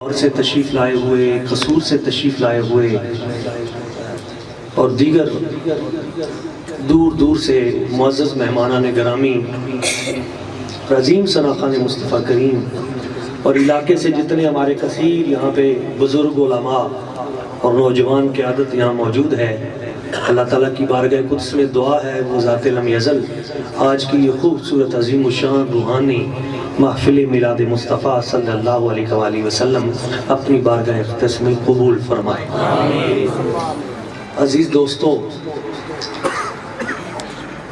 اور سے تشریف لائے ہوئے، قصور سے تشریف لائے ہوئے اور دیگر دور دور سے معزز مہمانان گرامی، عظیم شناخان مصطفیٰ کریم اور علاقے سے جتنے ہمارے کثیر یہاں پہ بزرگ علماء اور نوجوان قیادت یہاں موجود ہے، اللہ تعالیٰ کی بارگاہ قدس میں دعا ہے وہ ذات لم یزل آج کی یہ خوبصورت عظیم الشان روحانی محفل میلاد مصطفیٰ صلی اللہ علیہ وآلہ وسلم اپنی بارگاہ اقدس میں قبول فرمائے۔ عزیز دوستو،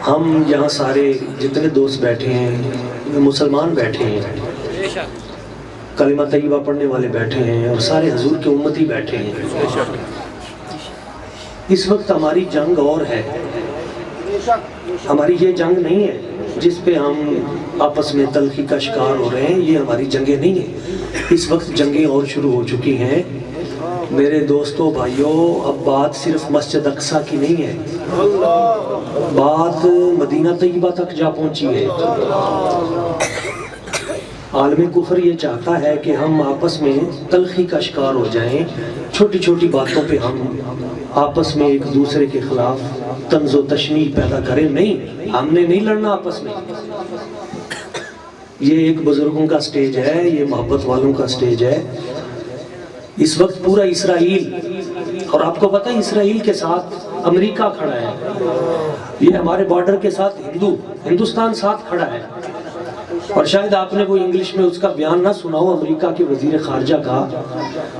ہم یہاں سارے جتنے دوست بیٹھے ہیں، مسلمان بیٹھے ہیں، کلمہ طیبہ پڑھنے والے بیٹھے ہیں اور سارے حضور کے امتی بیٹھے ہیں۔ اس وقت ہماری جنگ اور ہے، ہماری یہ جنگ نہیں ہے جس پہ ہم آپس میں تلخی کا شکار ہو رہے ہیں، یہ ہماری جنگیں نہیں ہیں۔ اس وقت جنگیں اور شروع ہو چکی ہیں۔ میرے دوستو بھائیوں، اب بات صرف مسجد اقصیٰ کی نہیں ہے، بات مدینہ طیبہ تک جا پہنچی ہے۔ عالم کفر یہ چاہتا ہے کہ ہم آپس میں تلخی کا شکار ہو جائیں، چھوٹی چھوٹی باتوں پہ ہم آپس میں ایک دوسرے کے خلاف طنز و تشنیع پیدا کریں۔ نہیں، ہم نے نہیں لڑنا آپس میں۔ یہ ایک بزرگوں کا سٹیج ہے، یہ محبت والوں کا سٹیج ہے۔ اس وقت پورا اسرائیل، اور آپ کو پتہ ہے اسرائیل کے ساتھ امریکہ کھڑا ہے، یہ ہمارے بارڈر کے ساتھ ہندوستان ساتھ کھڑا ہے۔ اور شاید آپ نے وہ انگلش میں اس کا بیان نہ سنا ہو، امریکہ کے وزیر خارجہ کا،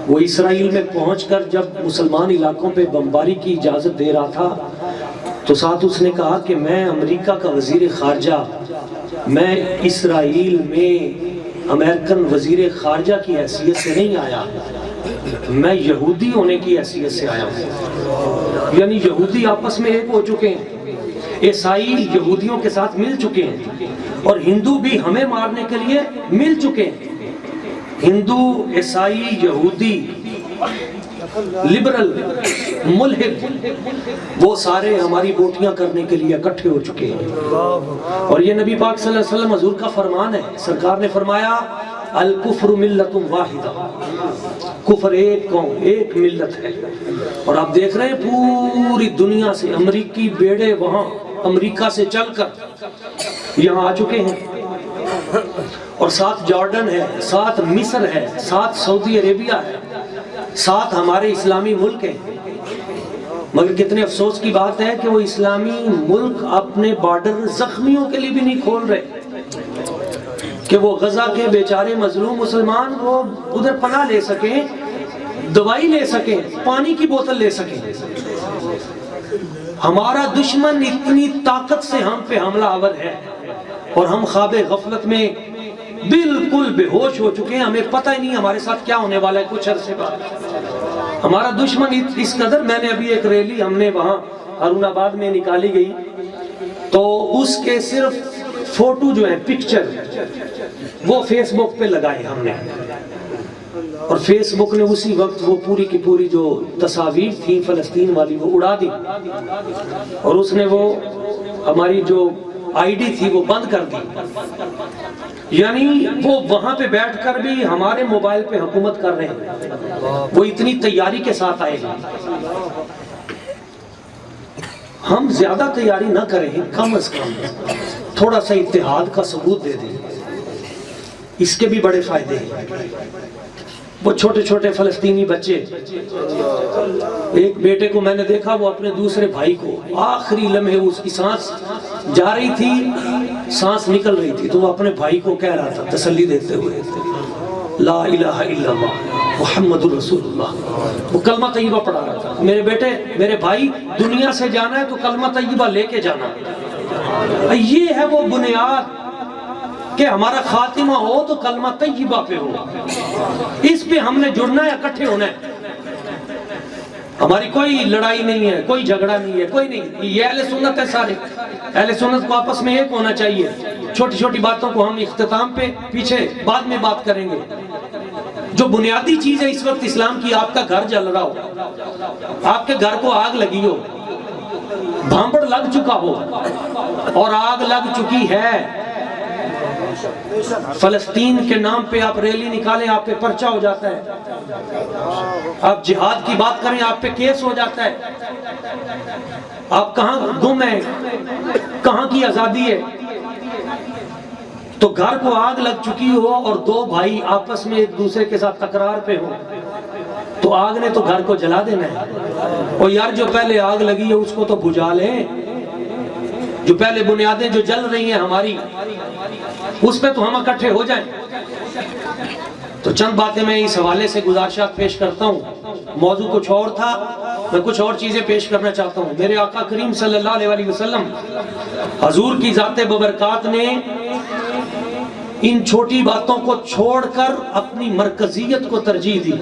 وہ اسرائیل میں پہنچ کر جب مسلمان علاقوں پہ بمباری کی اجازت دے رہا تھا تو ساتھ اس نے کہا کہ میں امریکہ کا وزیر خارجہ، میں اسرائیل میں امریکن وزیر خارجہ کی حیثیت سے نہیں آیا، میں یہودی ہونے کی حیثیت سے آیا ہوں۔ یعنی یہودی آپس میں ایک ہو چکے ہیں، عیسائی یہودیوں کے ساتھ مل چکے ہیں اور ہندو بھی ہمیں مارنے کے لیے مل چکے ہیں۔ ہندو، عیسائی، یہودی، لبرل، ملحد، وہ سارے ہماری بوٹیاں کرنے کے لیے اکٹھے ہو چکے ہیں۔ اور یہ نبی پاک صلی اللہ علیہ وسلم حضور کا فرمان ہے، سرکار نے فرمایا الکفر ملت واحدہ، کفر ایک قوم، ایک ملت ہے۔ اور آپ دیکھ رہے ہیں پوری دنیا سے امریکی بیڑے وہاں امریکہ سے چل کر یہاں آ چکے ہیں، اور ساتھ جارڈن ہے، ساتھ مصر ہے، ساتھ سعودی عربیہ ہے، ساتھ ہمارے اسلامی ملک ہیں۔ مگر کتنے افسوس کی بات ہے کہ وہ اسلامی ملک اپنے بارڈر زخمیوں کے لیے بھی نہیں کھول رہے کہ وہ غزہ کے بیچارے مظلوم مسلمان وہ ادھر پناہ لے سکیں، دوائی لے سکیں، پانی کی بوتل لے سکیں۔ ہمارا دشمن اتنی طاقت سے ہم پہ حملہ آور ہے اور ہم خواب غفلت میں بالکل بے ہوش ہو چکے ہیں، ہمیں پتہ ہی نہیں ہمارے ساتھ کیا ہونے والا ہے کچھ عرصے بعد۔ ہمارا دشمن اس قدر، میں نے ابھی ایک ریلی ہم نے وہاں ہارون آباد میں نکالی گئی تو اس کے صرف فوٹو جو ہے، پکچر، وہ فیس بک پہ لگائے ہم نے، اور فیس بک نے اسی وقت وہ پوری کی پوری جو تصاویر تھی فلسطین والی وہ اڑا دی، اور اس نے وہ ہماری جو آئی ڈی تھی وہ بند کر دی۔ یعنی وہ وہاں پہ بیٹھ کر بھی ہمارے موبائل پہ حکومت کر رہے ہیں، وہ اتنی تیاری کے ساتھ آئے ہیں۔ ہم زیادہ تیاری نہ کریں، کم از کم تھوڑا سا اتحاد کا ثبوت دے دیں، اس کے بھی بڑے فائدے ہیں۔ وہ چھوٹے چھوٹے فلسطینی بچے، ایک بیٹے کو میں نے دیکھا وہ اپنے دوسرے بھائی کو آخری لمحے اس کی سانس جا رہی تھی، سانس نکل رہی تھی، تو وہ اپنے بھائی کو کہہ رہا تھا تسلی دیتے ہوئے، لا الہ الا اللہ محمد الرسول اللہ، وہ کلمہ طیبہ پڑھا رہا تھا۔ میرے بیٹے، میرے بھائی، دنیا سے جانا ہے تو کلمہ طیبہ لے کے جانا۔ یہ ہے وہ بنیاد کہ ہمارا خاتمہ ہو تو کلمہ طیبہ پہ ہو، اس پہ ہم نے جڑنا ہے، اکٹھے ہونا ہے۔ ہماری کوئی لڑائی نہیں ہے، کوئی جھگڑا نہیں ہے، کوئی نہیں، یہ اہل سنت ہے سارے۔ اہل سنت کو آپس میں ایک ہونا چاہیے۔ چھوٹی چھوٹی باتوں کو ہم اختتام پہ پیچھے بعد میں بات کریں گے۔ جو بنیادی چیز ہے اس وقت اسلام کی، آپ کا گھر جل رہا ہو، آپ کے گھر کو آگ لگی ہو، بھانبڑ لگ چکا ہو اور آگ لگ چکی ہے، فلسطین کے نام پہ آپ ریلی نکالیں آپ پہ پرچہ ہو جاتا ہے، آپ جہاد کی بات کریں آپ پہ کیس ہو جاتا ہے۔ آپ کہاں گم ہیں، کہاں کی آزادی ہے؟ تو گھر کو آگ لگ چکی ہو اور دو بھائی آپس میں ایک دوسرے کے ساتھ تکرار پہ ہو تو آگ نے تو گھر کو جلا دینا ہے۔ اور یار جو پہلے آگ لگی ہے اس کو تو بجھا لیں، جو پہلے بنیادیں جو جل رہی ہیں ہماری اس پہ تو ہم اکٹھے ہو جائیں۔ تو چند باتیں میں اس حوالے سے گزارشات پیش کرتا ہوں، موضوع کچھ اور تھا، میں کچھ اور چیزیں پیش کرنا چاہتا ہوں۔ میرے آقا کریم صلی اللہ علیہ وسلم حضور کی ذات ببرکات نے ان چھوٹی باتوں کو چھوڑ کر اپنی مرکزیت کو ترجیح دی۔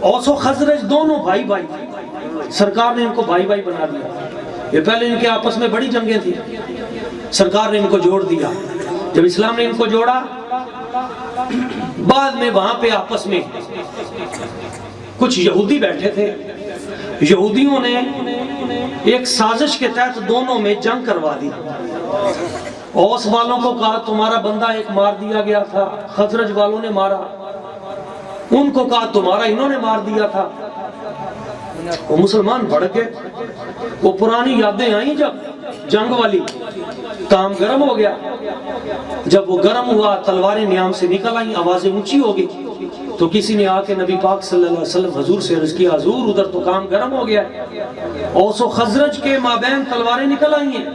اوس و خزرج دونوں بھائی بھائی، سرکار نے ان کو بھائی بھائی بنا دیا۔ یہ پہلے ان کے آپس میں بڑی جنگیں تھیں، سرکار نے ان کو جوڑ دیا۔ جب اسلام نے ان کو جوڑا، بعد میں وہاں پہ آپس میں کچھ یہودی بیٹھے تھے، یہودیوں نے ایک سازش کے تحت دونوں میں جنگ کروا دی۔ اوس والوں کو کہا تمہارا بندہ ایک مار دیا گیا تھا، خزرج والوں نے مارا، ان کو کہا تمہارا انہوں نے مار دیا تھا۔ وہ مسلمان بھڑک گئے، وہ پرانی یادیں آئیں جب جنگ والی، کام گرم ہو گیا۔ جب وہ گرم ہوا تلواریں نیام سے نکل آئیں، آوازیں اونچی ہو گئی، تو کسی نے آ کے نبی پاک صلی اللہ علیہ وسلم حضور سے عرض کیا حضور ادھر تو کام گرم ہو گیا ہے، اوس و خزرج کے مابین تلواریں نکل آئی ہیں۔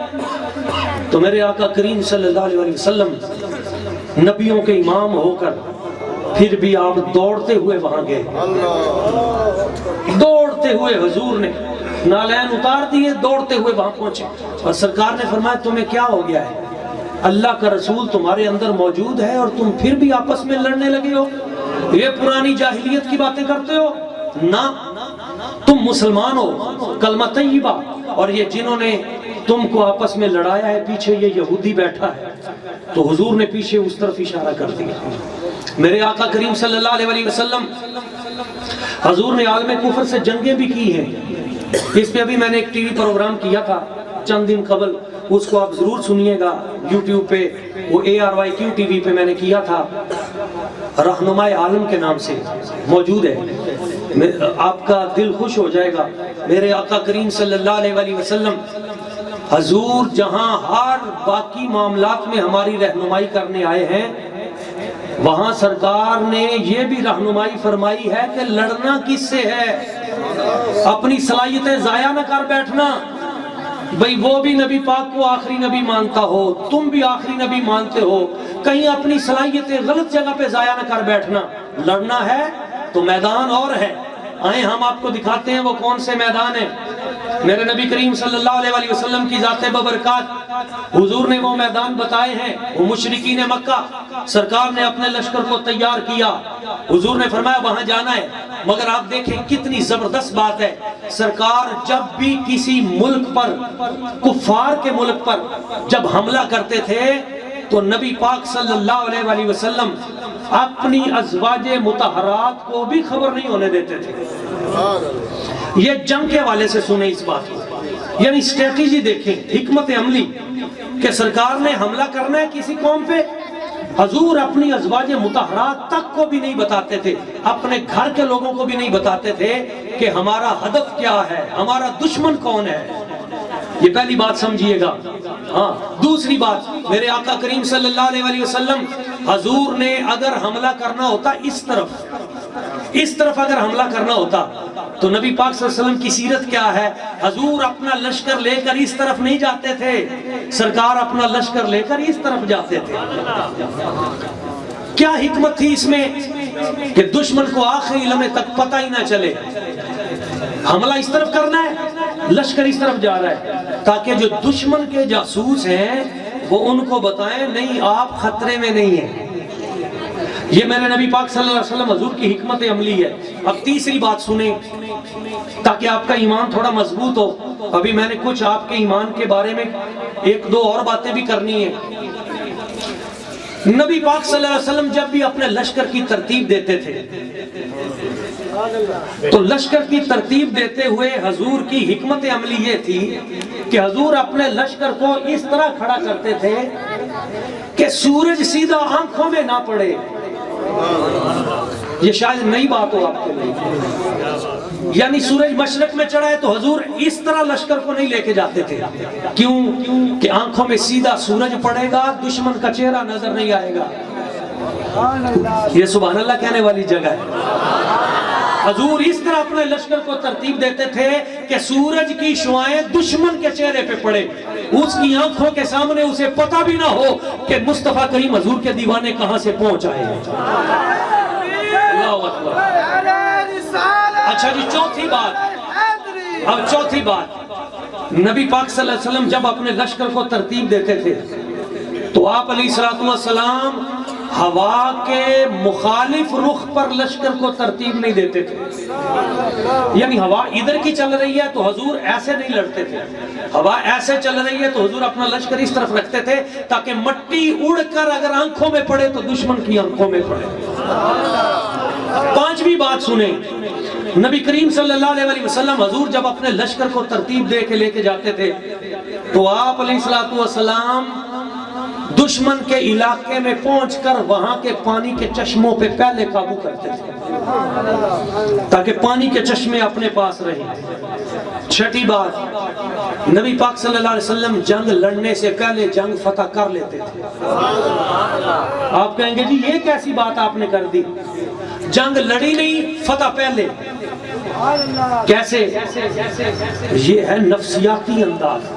تو میرے آقا کریم صلی اللہ علیہ وسلم نبیوں کے امام ہو کر پھر بھی آپ دوڑتے ہوئے وہاں گئے، دوڑتے ہوئے حضور نے نالین اتار دیے، دوڑتے ہوئے وہاں پہنچے اور سرکار نے فرمایا تمہیں کیا ہو گیا ہے؟ اللہ کا رسول تمہارے اندر موجود ہے اور تم پھر بھی آپس میں لڑنے لگے ہو، یہ پرانی جاہلیت کی باتیں کرتے ہو نا؟ تم مسلمان ہو، کلمہ طیبہ، اور یہ جنہوں نے تم کو آپس میں لڑایا ہے پیچھے یہ یہودی بیٹھا ہے۔ تو حضور نے پیچھے اس طرف اشارہ کر دیا۔ میرے آقا کریم صلی اللہ علیہ وسلم حضور نے عالم کفر سے جنگیں بھی کی ہیں، اس پہ ابھی میں نے ایک ٹی وی پروگرام کیا تھا چند دن قبل، اس کو آپ ضرور سنیے گا یوٹیوب پہ، وہ ARYQ ٹی وی پہ میں نے کیا تھا، رہنمائے عالم کے نام سے موجود ہے، آپ کا دل خوش ہو جائے گا۔ میرے آقا کریم صلی اللہ علیہ وسلم حضور جہاں ہر باقی معاملات میں ہماری رہنمائی کرنے آئے ہیں، وہاں سرکار نے یہ بھی رہنمائی فرمائی ہے کہ لڑنا کس سے ہے، اپنی صلاحیتیں ضائع نہ کر بیٹھنا۔ بھئی وہ بھی نبی پاک کو آخری نبی مانتا ہو، تم بھی آخری نبی مانتے ہو، کہیں اپنی صلاحیتیں غلط جگہ پہ ضائع نہ کر بیٹھنا۔ لڑنا ہے تو میدان اور ہے، آئیں ہم آپ کو دکھاتے ہیں وہ کون سے میدان ہیں۔ میرے نبی کریم صلی اللہ علیہ وسلم کی ذات ببرکات حضور نے وہ میدان بتائے ہیں، وہ مشرکین مکہ، سرکار نے اپنے لشکر کو تیار کیا، حضور نے فرمایا وہاں جانا ہے۔ مگر آپ دیکھیں کتنی زبردست بات ہے، سرکار جب بھی کسی ملک پر، کفار کے ملک پر جب حملہ کرتے تھے تو نبی پاک صلی اللہ علیہ وسلم اپنی ازواج مطہرات کو بھی خبر نہیں ہونے دیتے تھے۔ یہ جنگ کے والے سے سنیں اس بات کو، یعنی اسٹریٹجی دیکھیں، حکمت عملی، کہ سرکار نے حملہ کرنا ہے کسی قوم پہ، حضور اپنی ازواج مطہرات تک کو بھی نہیں بتاتے تھے، اپنے گھر کے لوگوں کو بھی نہیں بتاتے تھے کہ ہمارا ہدف کیا ہے، ہمارا دشمن کون ہے۔ یہ پہلی بات سمجھیے گا۔ ہاں دوسری بات، میرے آقا کریم صلی اللہ علیہ وسلم حضور نے اگر حملہ کرنا ہوتا اس طرف اگر حملہ کرنا ہوتا تو نبی پاک صلی اللہ علیہ وسلم کی سیرت کیا ہے؟ حضور اپنا لشکر لے کر اس طرف نہیں جاتے تھے، سرکار اپنا لشکر لے کر اس طرف جاتے تھے۔ کیا حکمت تھی اس میں کہ دشمن کو آخری لمحے تک پتہ ہی نہ چلے، حملہ اس طرف کرنا ہے، لشکر اس طرف جا رہا ہے، تاکہ جو دشمن کے جاسوس ہیں وہ ان کو بتائیں نہیں آپ خطرے میں نہیں ہیں۔ یہ میرے نبی پاک صلی اللہ علیہ وسلم حضور کی حکمت عملی ہے۔ اب تیسری بات سنیں تاکہ آپ کا ایمان تھوڑا مضبوط ہو، ابھی میں نے کچھ آپ کے ایمان کے بارے میں ایک دو اور باتیں بھی کرنی ہیں۔ نبی پاک صلی اللہ علیہ وسلم جب بھی اپنے لشکر کی ترتیب دیتے تھے تو لشکر کی ترتیب دیتے ہوئے حضور کی حکمت عملی یہ تھی کہ حضور اپنے لشکر کو اس طرح کھڑا کرتے تھے کہ سورج سیدھا آنکھوں میں نہ پڑے. یہ شاید نئی بات ہو آپ کے لیے. یعنی سورج مشرق میں چڑھا ہے تو حضور اس طرح لشکر کو نہیں لے کے جاتے تھے. کیوں کہ آنکھوں میں سیدھا سورج پڑے گا, دشمن کا چہرہ نظر نہیں آئے گا. یہ سبحان اللہ کہنے والی جگہ ہے. حضور اس طرح اپنے لشکر کو ترتیب دیتے تھے کہ سورج کی شعائیں دشمن کے چہرے پہ پڑے, اس کی آنکھوں کے سامنے اسے پتہ بھی نہ ہو کہ مصطفیٰ کریم حضور کے دیوانے کہاں سے پہنچ آئے ہیں. اللہ اکبر. اچھا جی, چوتھی بات. اب چوتھی بات, نبی پاک صلی اللہ علیہ وسلم جب اپنے لشکر کو ترتیب دیتے تھے تو آپ علیہ السلام ہوا کے مخالف رخ پر لشکر کو ترتیب نہیں دیتے تھے. یعنی ہوا ادھر کی چل رہی ہے تو حضور ایسے نہیں لڑتے تھے, ہوا ایسے چل رہی ہے تو حضور اپنا لشکر اس طرف رکھتے تھے تاکہ مٹی اڑ کر اگر آنکھوں میں پڑے تو دشمن کی آنکھوں میں پڑے. پانچویں بات سنیں, نبی کریم صلی اللہ علیہ وسلم حضور جب اپنے لشکر کو ترتیب دے کے لے کے جاتے تھے تو آپ علیہ السلام دشمن کے علاقے میں پہنچ کر وہاں کے پانی کے چشموں پہ پہلے قابو کرتے تھے تاکہ پانی کے چشمے اپنے پاس رہیں. چھٹی بات, نبی پاک صلی اللہ علیہ وسلم جنگ لڑنے سے پہلے جنگ فتح کر لیتے تھے. آپ کہیں گے جی یہ کیسی بات آپ نے کر دی, جنگ لڑی نہیں, فتح پہلے. کیسے؟ یہ ہے نفسیاتی انداز,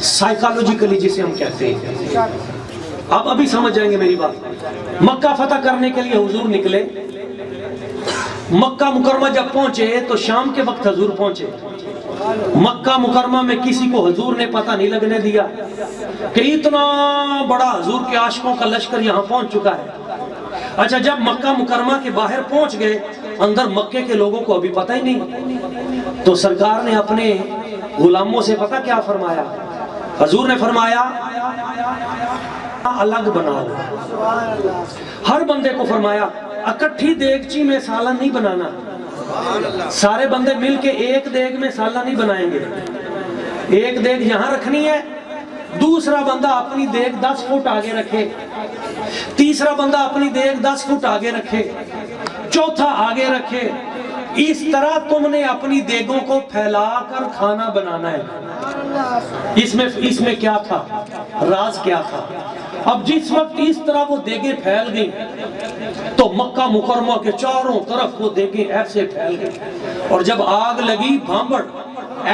سائیکالوجیکلی جسے ہم کہتے ہیں. آپ ابھی سمجھ جائیں گے میری بات. مکہ فتح کرنے کے لیے حضور نکلے. مکہ مکرمہ جب پہنچے تو شام کے وقت حضور پہنچے. مکہ مکرمہ میں کسی کو حضور نے پتہ نہیں لگنے دیا کہ اتنا بڑا حضور کے عاشقوں کا لشکر یہاں پہنچ چکا ہے. اچھا, جب مکہ مکرمہ کے باہر پہنچ گئے, اندر مکے کے لوگوں کو ابھی پتہ ہی نہیں, تو سرکار نے اپنے غلاموں سے پتہ کیا فرمایا؟ حضور نے فرمایا الگ بناؤ. ہر بندے کو فرمایا اکٹھی دیگچی میں سالن نہیں بنانا, سارے بندے مل کے ایک دیگ میں سالن نہیں بنائیں گے. ایک دیگ یہاں رکھنی ہے, دوسرا بندہ اپنی دیگ 10 فٹ آگے رکھے, تیسرا بندہ اپنی دیگ 10 فٹ آگے رکھے, چوتھا آگے رکھے. اس طرح تم نے اپنی دیگوں کو پھیلا کر کھانا بنانا ہے. اس میں کیا تھا, راز کیا تھا؟ اب جس وقت اس طرح وہ دیگیں پھیل گئیں تو مکہ مکرمہ کے چاروں طرف وہ دیگیں ایسے پھیل گئیں, اور جب آگ لگی بھانبڑ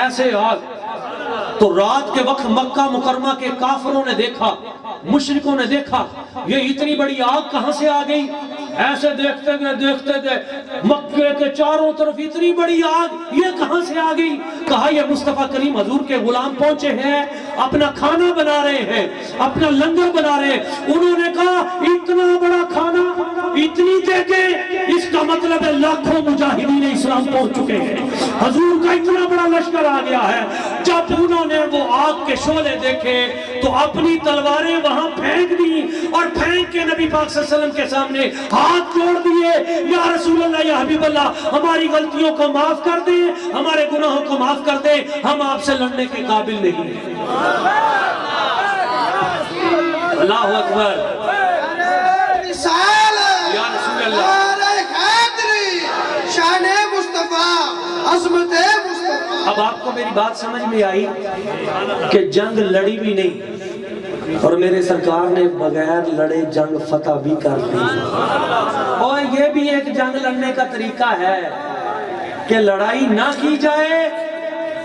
ایسے آگ, تو رات کے وقت مکہ مکرمہ کے کافروں نے دیکھا, مشرکوں نے دیکھا یہ اتنی بڑی آگ کہاں سے آ گئی. ایسے دیکھتے گئے مکے کے چاروں طرف اتنی بڑی آگ یہ کہاں سے آ گئی. کہا یہ مصطفیٰ کریم حضور کے غلام پہنچے ہیں, اپنا کھانا بنا رہے ہیں, اپنا لنگر بنا رہے ہیں. انہوں نے کہا اتنا بڑا کھانا, اتنی دیگیں, اس کا مطلب ہے لاکھوں مجاہدین اسلام پہنچ چکے ہیں, حضور کا اتنا بڑا لشکر آ گیا ہے. جب انہوں نے وہ آگ کے شعلے دیکھے تو اپنی تلواریں وہاں پھینک دی, اور پھینک کے نبی پاک صلی اللہ علیہ وسلم کے سامنے ہاتھ جوڑ دیے, یا رسول اللہ, یا حبیب اللہ, ہماری غلطیوں کو معاف کر دیں, ہمارے گناہوں کو معاف کر دیں, ہم آپ سے لڑنے کے قابل نہیں ہیں. اللہ اکبر. یا رسول اللہ, شان مصطفیٰ, عظمت مصطفیٰ. اب آپ کو میری بات سمجھ میں آئی کہ جنگ لڑی بھی نہیں اور میرے سرکار نے بغیر لڑے جنگ فتح بھی کر دی. اور یہ بھی ایک جنگ لڑنے کا طریقہ ہے کہ لڑائی نہ کی جائے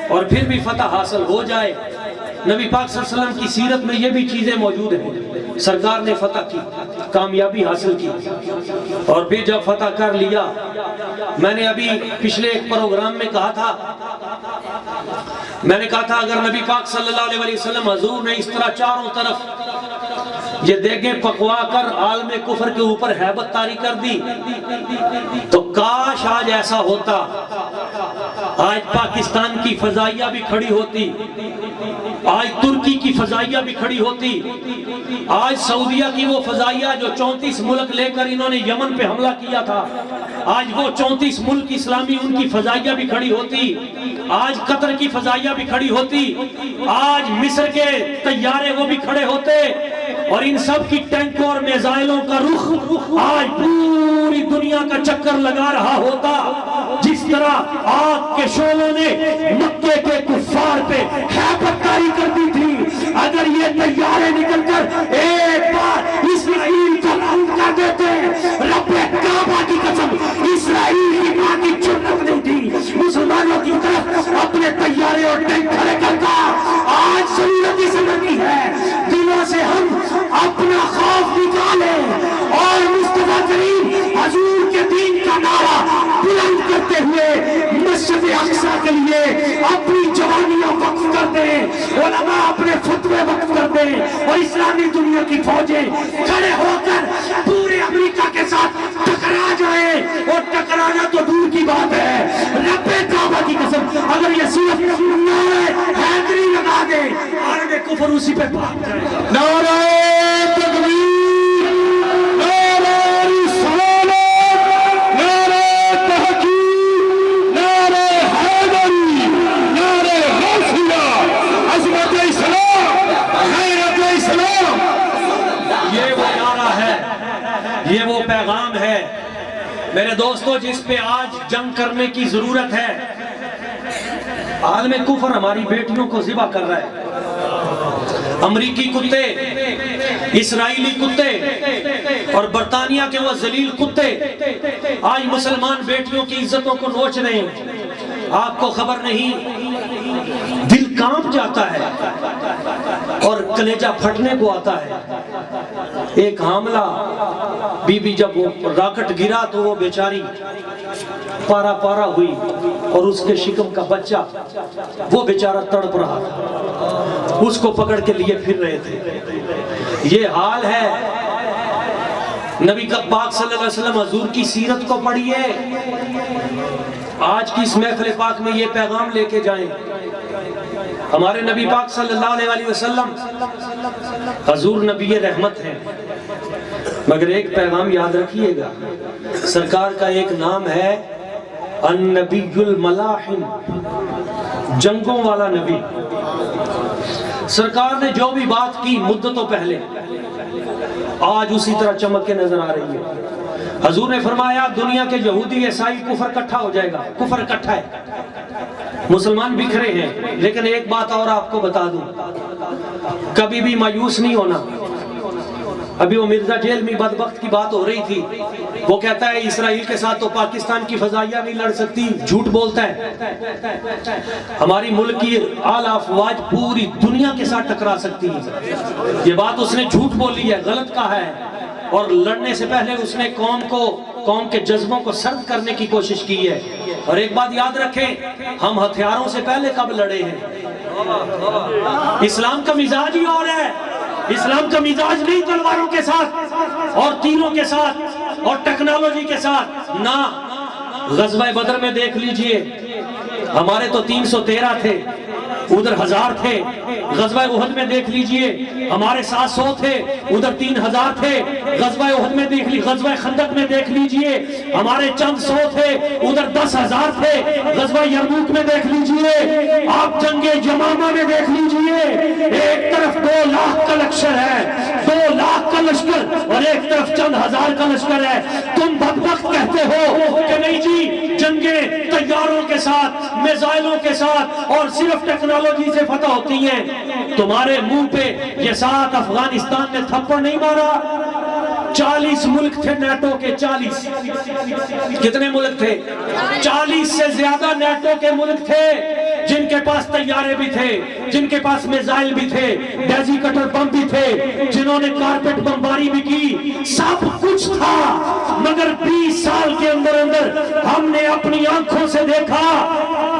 اور پھر بھی فتح حاصل ہو جائے. نبی پاک صلی اللہ علیہ وسلم کی سیرت میں یہ بھی چیزیں موجود ہیں. سرکار نے فتح کی, کامیابی حاصل کی, اور پھر جب فتح کر لیا, میں نے ابھی پچھلے ایک پروگرام میں کہا تھا, اگر نبی پاک صلی اللہ علیہ وسلم حضور نے اس طرح چاروں طرف یہ دیگیں پکوا کر عالم کفر کے اوپر ہیبت طاری کر دی تو کاش آج ایسا ہوتا, آج پاکستان کی فضائیہ بھی کھڑی ہوتی، آج ترکی کی فضائیہ بھی کھڑی ہوتی، آج سعودیہ کی وہ فضائیہ جو 34 ملک لے کر انہوں نے یمن پہ حملہ کیا تھا، آج وہ 34 ملک اسلامی ان کی فضائیہ بھی کھڑی ہوتی، آج قطر کی فضائیہ بھی کھڑی ہوتی، آج مصر کے طیارے وہ بھی کھڑے ہوتے، اور ان سب کی ٹینکوں اور میزائلوں کا رخ آج پوری دنیا کا چکر لگا رہا ہوتا، جس طرح آگ کے شعلوں نے مکے کے کفار پہ ہیبت طاری کر دی تھی۔ اگر یہ طیارے نکل کر ایک بار اسرائیل کو نام کر دیتے، رب کعبہ کی قسم اسرائیل کی ماں کی جرت نہیں تھی مسلمانوں کی طرف اپنے طیارے اور ٹینک کھڑے کرتا۔ آج ضرورت اس کی ہے دلوں سے ہم اپنا خوف نکالیں اور مصطفیٰ کریم حضور کے دین کا نعرہ بلند کرتے ہوئے مسجد اقصیٰ کے لیے اپنی جوانیاں وقف کر دیں، علماء اپنے فتوے وقف کر دیں، اور اسلامی دنیا کی فوجیں کھڑے ہو کر پورے امریکہ کے ساتھ ٹکرا جائیں، اور ٹکرانا تو دور کی بات ہے، رب کعبہ کی قسم اگر یہ صرف نعرہ حیدری لگا دے عالم کفر اسی پہ بھاگ جائے گا۔ نعرہ تکبیر، نعرہ رسالت، نعرہ تحقیق، نعرہ حیدری، نعرہ غوثیہ، عظمت اسلام، غیرت اسلام۔ یہ وہ نعرہ ہے، یہ وہ پیغام ہے میرے دوستو جس پہ آج جنگ کرنے کی ضرورت ہے۔ عالم کفر ہماری بیٹیوں کو ذبح کر رہا ہے، امریکی کتے، اسرائیلی کتے اور برطانیہ کے وہ ذلیل کتے آج مسلمان بیٹیوں کی عزتوں کو نوچ رہے ہیں۔ آپ کو خبر نہیں، دل کانپ جاتا ہے اور کلیجہ پھٹنے کو آتا ہے۔ ایک حاملہ بی بی جب وہ راکٹ گرا تو وہ بیچاری پارا پارا ہوئی، اور اس کے شکم کا بچہ وہ بیچارہ تڑپ رہا تھا، اس کو پکڑ کے لیے پھر رہے تھے۔ یہ حال ہے۔ نبی پاک صلی اللہ علیہ وسلم حضور کی سیرت کو پڑھیے، آج کی اس محفل پاک میں یہ پیغام لے کے جائیں۔ ہمارے نبی پاک صلی اللہ علیہ وسلم حضور نبی رحمت ہیں، مگر ایک پیغام یاد رکھیے گا، سرکار کا ایک نام ہے النبی الملاحم، جنگوں والا نبی۔ سرکار نے جو بھی بات کی مدتوں پہلے آج اسی طرح چمک کے نظر آ رہی ہے۔ حضور نے فرمایا دنیا کے یہودی عیسائی کفر اکٹھا ہو جائے گا، کفر اکٹھا ہے، مسلمان بکھرے ہیں، لیکن ایک بات اور آپ کو بتا دوں، کبھی بھی مایوس نہیں ہونا۔ ابھی وہ مرزا جیل میں بدبخت کی بات ہو رہی تھی، وہ کہتا ہے اسرائیل کے ساتھ تو پاکستان کی فضائیہ نہیں لڑ سکتی، جھوٹ بولتا ہے۔ ہماری ملک کی اعلیٰ افواج پوری دنیا کے ساتھ ٹکرا سکتی ہے، یہ بات اس نے جھوٹ بولی ہے، غلط کہا ہے، اور لڑنے سے پہلے اس نے قوم کے جذبوں کو سرد کرنے کی کوشش کی ہے۔ اور ایک بات یاد رکھیں، ہم ہتھیاروں سے پہلے کب لڑے ہیں؟ اسلام کا مزاج ہی اور ہے، اسلام کا مزاج نہیں تلواروں کے ساتھ اور تیروں کے ساتھ اور ٹیکنالوجی کے ساتھ، نہ۔ غزوہ بدر میں دیکھ لیجئے، ہمارے تو 313 تھے، ادھر 1000 تھے۔ غزوہ احد میں دیکھ لیجئے، ہمارے 700 تھے، ادھر 3000 تھے۔ غزوہ احد میں دیکھ لیجئے، غزوہ خندق میں دیکھ لیجئے، ہمارے چند 100 تھے، ادھر 10,000 تھے۔ غزوہ یرموک میں دیکھ لیجئے، آپ جنگ یمامہ میں دیکھ لیجئے، ایک طرف 2 لاکھ کا لشکر ہے، 2 لاکھ کا لشکر، اور ایک طرف چند ہزار کا لشکر ہے۔ تم بدبخت کہتے ہو کہ نہیں جی جنگیں طیاروں کے ساتھ، میزائلوں کے ساتھ اور صرف ٹیکنالوجی سے فتح ہوتی ہیں۔ تمہارے منہ پہ یہ 7 افغانستان نے تھپڑ نہیں مارا؟ 40 ملک تھے نیٹو کے، 40 کتنے ملک تھے؟ 40 سے زیادہ نیٹو کے ملک تھے، جن کے پاس طیارے بھی تھے، جن کے پاس میزائل بھی تھے، ڈیزی کٹر بم بھی تھے، جنہوں نے کارپٹ بمباری بھی کی، سب کچھ تھا، مگر 20 سال کے اندر ہم نے اپنی آنکھوں سے دیکھا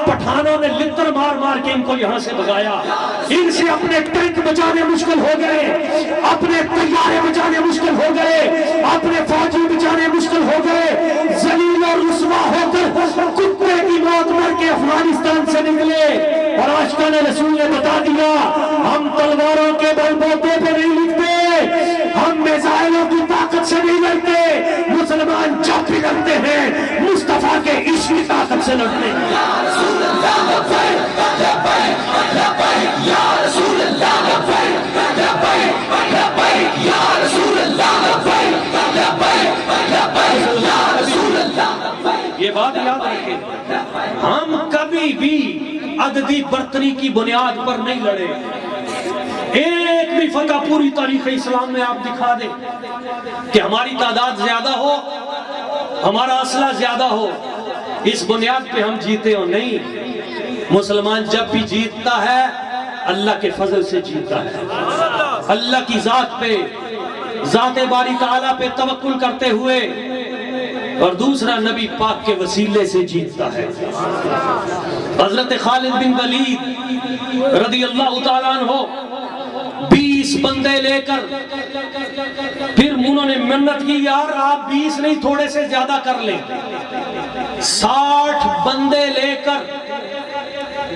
پٹھانوں نے لتر مار مار کے ان کو یہاں سے بھگایا۔ ان سے اپنے ٹینک بچانے مشکل ہو گئے، اپنے طیارے بچانے مشکل ہو گئے، اپنے فوجی بچانے مشکل ہو گئے، ذلیل اور رسوا ہو کر کتے کی موت مر کے افغانستان نکلے، اور عاشقان رسول نے بتا دیا ہم تلواروں کے بل بوتے پہ نہیں لکھتے، ہم میزائلوں کی طاقت سے نہیں لڑتے، مسلمان جب بھی لڑتے ہیں مصطفیٰ کے عشق کی طاقت سے لڑتے ہیں۔ یا رسول اللہ لبیک لبیک لبیک، یا رسول اللہ لبیک لبیک لبیک، یا رسول اللہ لبیک لبیک لبیک، یا رسول اللہ۔ یہ بات یاد رکھیں، ہم کبھی بھی عددی برتری کی بنیاد پر نہیں لڑے۔ ایک بھی فتح پوری تاریخ اسلام میں آپ دکھا دیں کہ ہماری تعداد زیادہ ہو، ہمارا اسلحہ زیادہ ہو، اس بنیاد پہ ہم جیتے ہو؟ نہیں۔ مسلمان جب بھی جیتتا ہے اللہ کے فضل سے جیتتا ہے، اللہ کی ذات پہ، ذات باری تعالیٰ پہ توکل کرتے ہوئے، اور دوسرا نبی پاک کے وسیلے سے جیتتا ہے۔ حضرت خالد بن ولید رضی اللہ تعالیٰ عنہ 20 بندے لے کر، پھر انہوں نے منت کی یار آپ 20 نہیں تھوڑے سے زیادہ کر لیں، 60 بندے لے کر،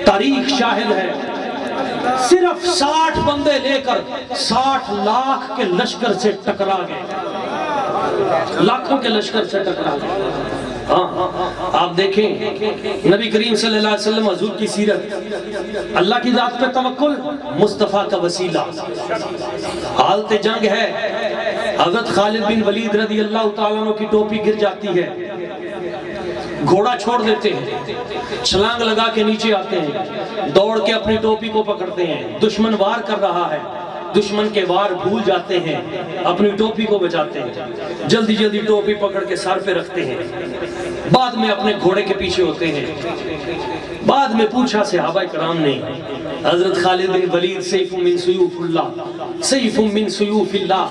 تاریخ شاہد ہے، صرف 60 بندے لے کر 60 لاکھ کے لشکر سے ٹکرا گئے، لاکھوں کے لشکر سے ٹکرا گئے۔ آپ دیکھیں نبی کریم صلی اللہ علیہ وسلم حضور کی سیرت، اللہ کی ذات پہ توکل، مصطفیٰ کا وسیلہ۔ حالت جنگ ہے، حضرت خالد بن ولید رضی اللہ تعالیٰ عنہ کی ٹوپی گر جاتی ہے، گھوڑا چھوڑ دیتے ہیں، چھلانگ لگا کے نیچے آتے ہیں، دوڑ کے اپنی ٹوپی کو پکڑتے ہیں، دشمن وار کر رہا ہے، دشمن کے وار بھول جاتے ہیں، اپنی ٹوپی کو بچاتے ہیں، جلدی جلدی ٹوپی پکڑ کے سر پہ رکھتے ہیں، بعد میں اپنے گھوڑے کے پیچھے ہوتے ہیں۔ بعد میں پوچھا صحابہ کرام نے، حضرت خالد بن ولید سیف من سیوف اللہ، سیف من سیوف اللہ،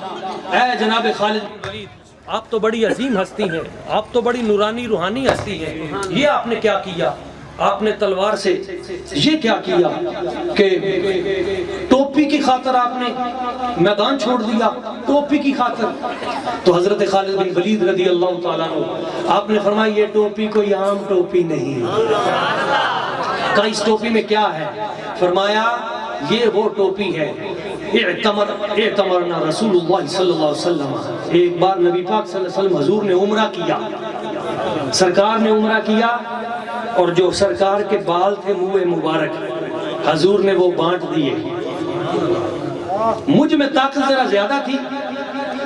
اے جناب خالد بن ولید آپ تو بڑی عظیم ہستی ہیں، آپ تو بڑی نورانی روحانی ہستی ہیں، یہ آپ نے کیا کیا؟ آپ نے تلوار سے یہ کیا کیا کہ ٹوپی کی خاطر آپ نے میدان چھوڑ دیا، ٹوپی کی خاطر؟ تو حضرت خالد بن ولید رضی اللہ تعالیٰ عنہ آپ نے فرمایا یہ ٹوپی کوئی عام ٹوپی نہیں۔ کہا اس ٹوپی میں کیا ہے؟ فرمایا یہ وہ ٹوپی ہے، اعتمرنا رسول اللہ صلی اللہ علیہ وسلم، ایک بار نبی پاک صلی اللہ علیہ وسلم حضور نے عمرہ کیا، سرکار نے عمرہ کیا، اور جو سرکار کے بال تھے منہ مبارک حضور نے وہ بانٹ دیے۔ مجھ میں طاقت ذرا زیادہ تھی،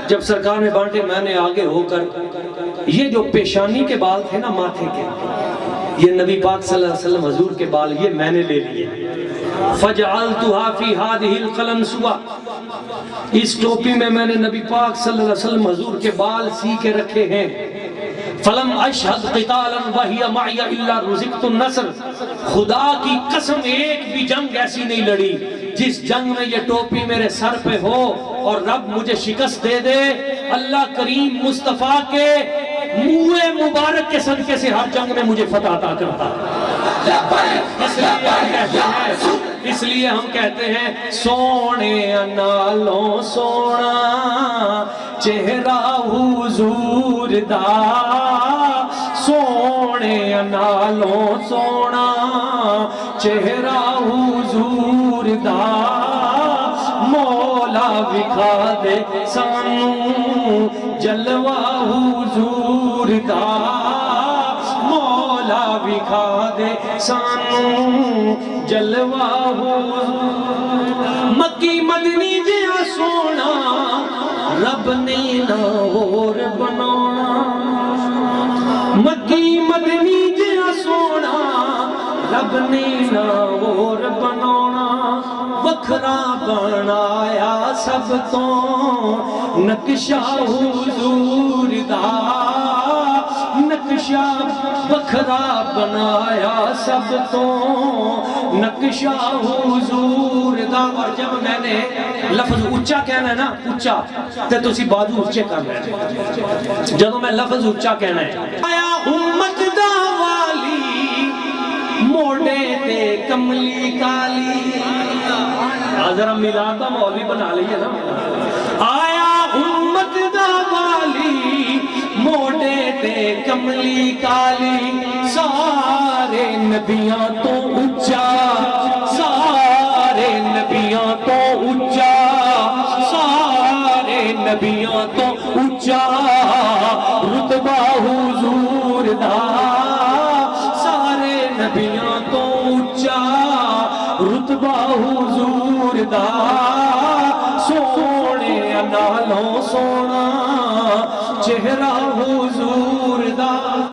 جب سرکار نے بانٹے میں نے آگے ہو کر یہ جو پیشانی کے بال تھے نا ماتھے کے، یہ نبی پاک صلی اللہ علیہ وسلم حضور کے بال یہ میں نے لے لیے۔ فَجْعَلْتُهَا فِي هَذِهِ الْقَلَنْسُوَةِ، اس ٹوپی میں میں نے نبی پاک صلی اللہ علیہ وسلم حضور کے بال سی کے رکھے ہیں۔ فَلَمْ أَشْهَدْ قِتَالًا وَهِيَ مَعِيَ إِلَّا رُزِقْتُ النَّصْرَ، خدا کی قسم ایک بھی جنگ ایسی نہیں لڑی جس جنگ میں یہ ٹوپی میرے سر پہ ہو اور رب مجھے شکست دے دے، اللہ کریم مصطفیٰ کے منہ مبارک کے صدقے سے ہر جنگ میں مجھے فتح عطا کرتا۔ اس لیے ہم کہتے ہیں سونے نالوں سونا چہرہ حضور دا، سونے نالوں سونا چہرہ حضور دا، مولا وکھا دے سانوں جلوہ حضور دا، مولا وکھا دے سانوں جلوہ حضور۔ مکی مدنی جہاں سونا رب نے نہ اور بنانا، مکی مدنی جہاں سونا رب نے نہ اور بنانا، وکھرا بنایا سب تو نقشہ حضور دا، نقشہ وکھرا بنایا سب تو نقشہ حضور دا۔ اور جب میں نے لفظ اچھا کہنا ہے نا، اچھا تے تسی بازو اچھے کرنا ہے، جدوں میں لفظ اچھا کہنا ہے، آیا امت دا والی موڑے تے کملی کالی، ذرا میلاد دا مولوی بنا لئیے نا، آیا امت دا والی موڑے تے کملی کالی، سارے نبیاں تو اچھا نبیوں تو اونچا رتبہ حضور دا سارے نبیوں تو اونچا رتبہ حضور دا سونے نالوں سونا چہرہ حضور